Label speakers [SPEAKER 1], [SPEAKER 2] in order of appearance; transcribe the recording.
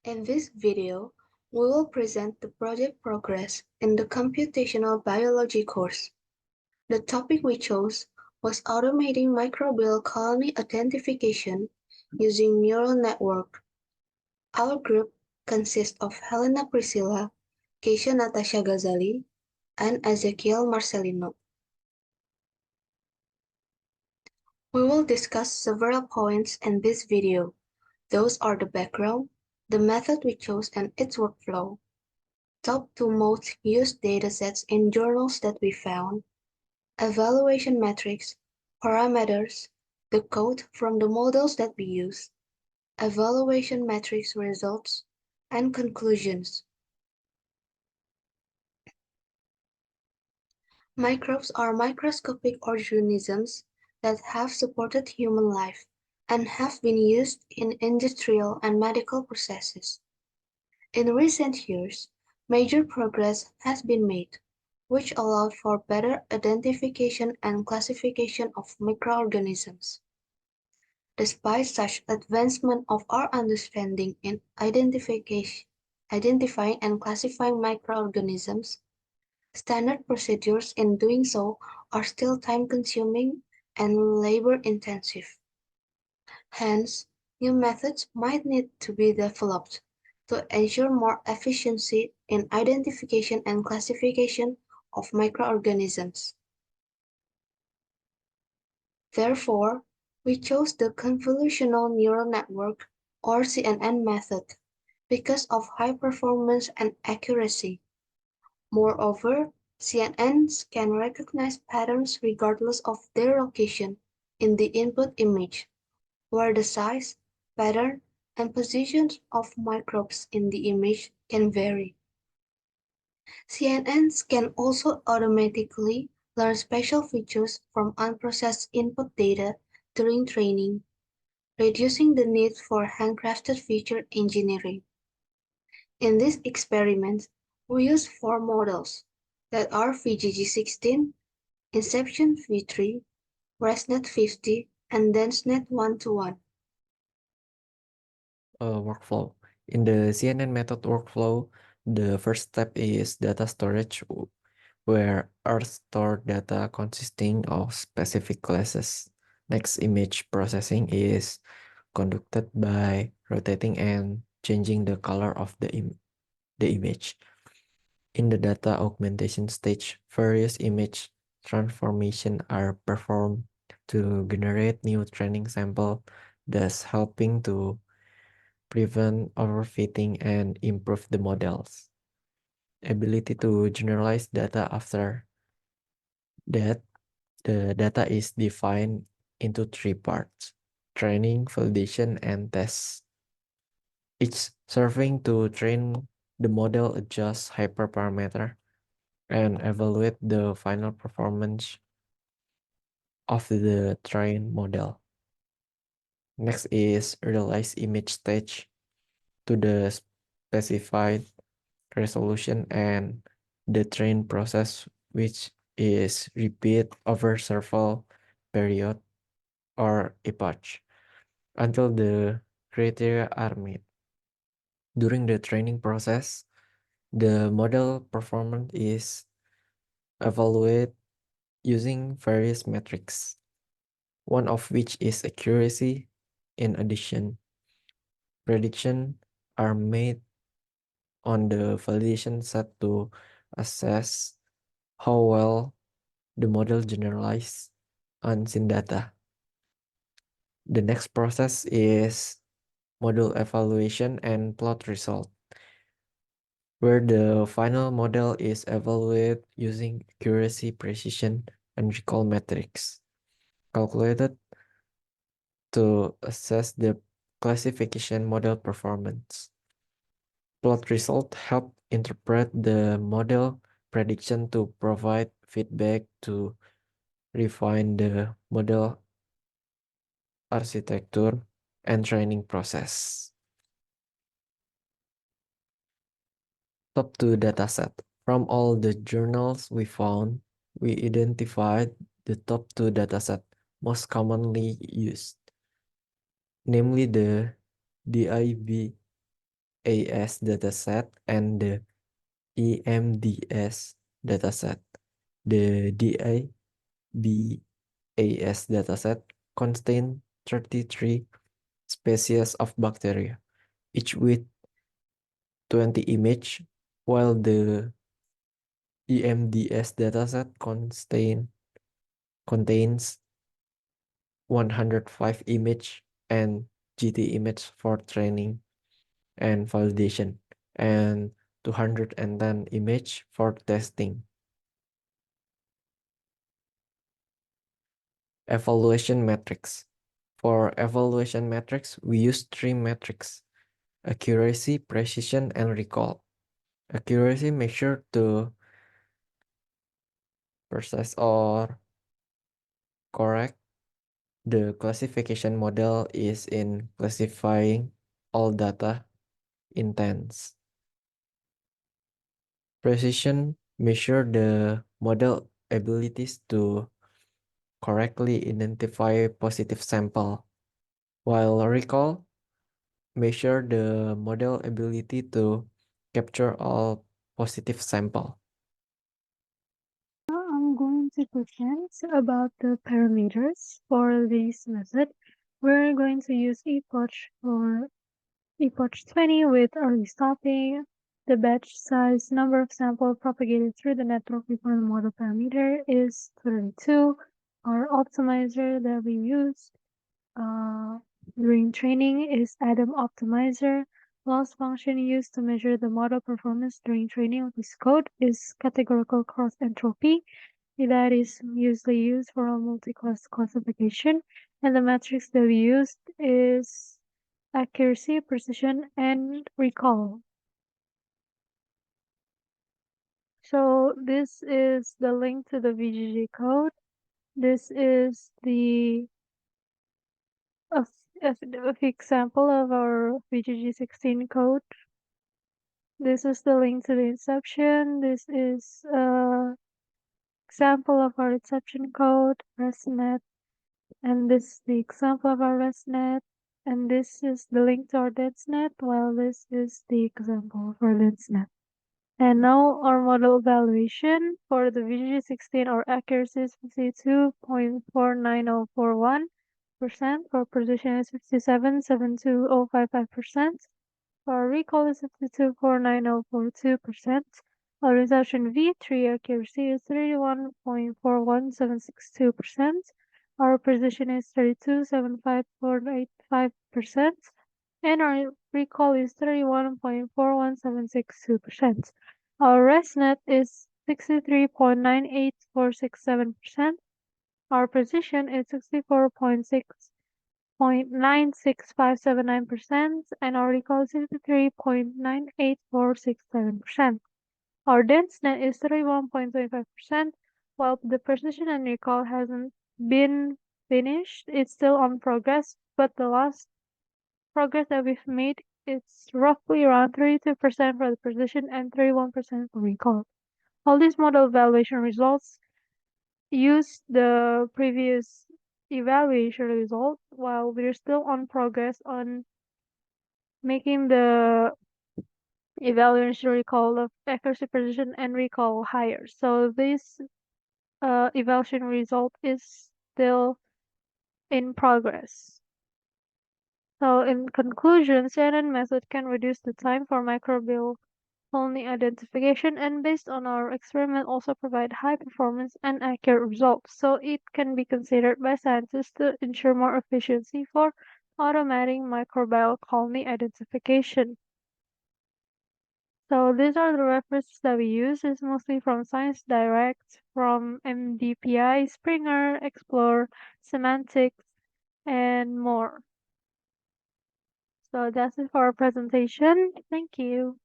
[SPEAKER 1] In this video, we will present the project progress in the computational biology course. The topic we chose was automating microbial colony identification using neural network. Our group consists of Helena Priscilla, Keisha Natasha Ghazali, and Ezekiel Marcelino. We will discuss several points in this video. Those are the background, the method we chose and its workflow, top two most used datasets in journals that we found, evaluation metrics, parameters, the code from the models that we use, evaluation metrics results, and conclusions. Microbes are microscopic organisms that have supported human life and have been used in industrial and medical processes. In recent years, major progress has been made, which allowed for better identification and classification of microorganisms. Despite such advancement of our understanding in identifying and classifying microorganisms, standard procedures in doing so are still time-consuming and labor-intensive. Hence, new methods might need to be developed to ensure more efficiency in identification and classification of microorganisms. Therefore, we chose the convolutional neural network or CNN method because of high performance and accuracy. Moreover, CNNs can recognize patterns regardless of their location in the input image, where the size, pattern, and position of microbes in the image can vary. CNNs can also automatically learn special features from unprocessed input data during training, reducing the need for handcrafted feature engineering. In this experiment, we used four models that are VGG16, Inception v3, ResNet 50, and DenseNet 1-to-1.
[SPEAKER 2] Workflow. In the CNN method workflow, the first step is data storage, where are stored data consisting of specific classes. Next, image processing is conducted by rotating and changing the color of the image. In the data augmentation stage, various image transformations are performed to generate new training sample, thus helping to prevent overfitting and improve the model's ability to generalize data. After that, the data is defined into three parts: training, validation, and tests. Each serving to train the model, adjust hyperparameter, and evaluate the final performance of the trained model. Next is realize image stage to the specified resolution and the train process, which is repeat over several period or epoch until the criteria are met. During the training process, the model performance is evaluated using various metrics, one of which is accuracy. In addition, predictions are made on the validation set to assess how well the model generalizes unseen data. The next process is model evaluation and plot result, where the final model is evaluated using accuracy, precision, and recall metrics calculated to assess the classification model performance. Plot result help interpret the model prediction to provide feedback to refine the model architecture and training process. Top 2 dataset. From all the journals we found, we identified the top 2 dataset most commonly used, namely the DIB DAS dataset and the EMDS dataset. The DIBAS dataset contains 33 species of bacteria, each with 20 images, while the EMDS dataset contains 105 images and GT images for training and validation, and 210 images for testing. Evaluation metrics. For evaluation metrics, we use three metrics: accuracy, precision, and recall. Accuracy measure to precise or correct the classification model is in classifying all data intents. Precision measure the model abilities to correctly identify positive sample, while recall measure the model ability to capture all positive sample.
[SPEAKER 3] Now I'm going to present about the parameters for this method. We're going to use epoch 20 with early stopping, the batch size number of samples propagated through the network before the model parameter is 32. Our optimizer that we use during training is Adam Optimizer. Loss function used to measure the model performance during training of this code is categorical cross entropy. That is usually used for a multi-class classification, and the metrics that we used is accuracy, precision, and recall. So this is the link to the VGG code. This is the example of our VGG16 code. This is the link to the inception. This is example of our inception code, RESTnet, and this is the example of our RESTnet, and this is the link to our DENSnet, while this is the example of our DENSnet. And now our model evaluation for the VGG16, our accuracy is 52.49041%, for precision is 57.72055%, our recall is 52.49042%, our reception V3 accuracy is 31.41762%, our precision is 32.75485%, and our recall is 31.41762%. Our ResNet is 63.98467%. Our precision is 64.96579%, and our recall is 63.98467%. Our DenseNet is 31.25%, while the precision and recall hasn't been finished. It's still on progress, but the last progress that we've made is roughly around 32% for the precision and 31% for recall. All these model evaluation results use the previous evaluation result, while we're still on progress on making the evaluation recall of accuracy, precision, and recall higher. So this evaluation result is still in progress. So in conclusion, CNN method can reduce the time for microbial colony identification, and based on our experiment also provide high performance and accurate results. So it can be considered by scientists to ensure more efficiency for automating microbial colony identification. So these are the references that we use. It's mostly from Science Direct, from MDPI, Springer, Explore, Semantics, and more. So that's it for our presentation. Thank you.